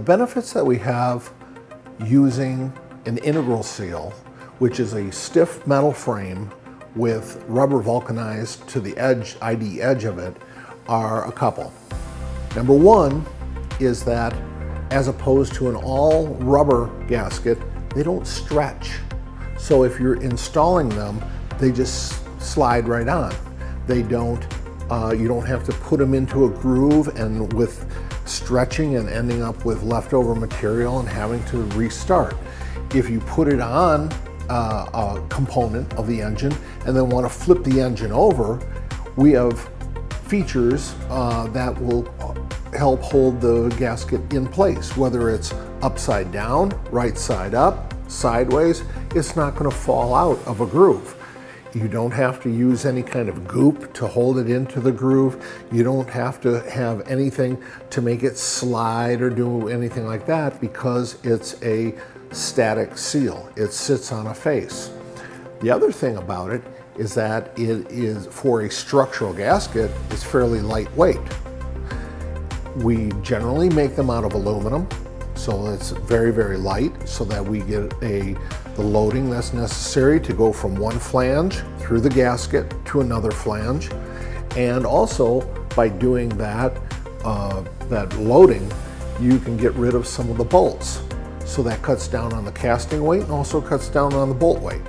benefits that we have using an integral seal, which is a stiff metal frame with rubber vulcanized to the edge, ID edge of it, are a couple. Number one is that as opposed to an all rubber gasket, they don't stretch. So if you're installing them, they just slide right on. They don't, you don't have to put them into a groove and with stretching and ending up with leftover material and having to restart. If you put it on a component of the engine and then want to flip the engine over, we have features that will help hold the gasket in place, whether it's upside down, right side up, sideways. It's not going to fall out of a groove. You don't have to use any kind of goop to hold it into the groove. You don't have to have anything to make it slide or do anything like that because it's a static seal. It sits on a face. The other thing about it is that it is, for a structural gasket, it's fairly lightweight. We generally make them out of aluminum, so it's very, very light so that we get the loading that's necessary to go from one flange through the gasket to another flange. And also by doing that, that loading, you can get rid of some of the bolts. So that cuts down on the casting weight and also cuts down on the bolt weight.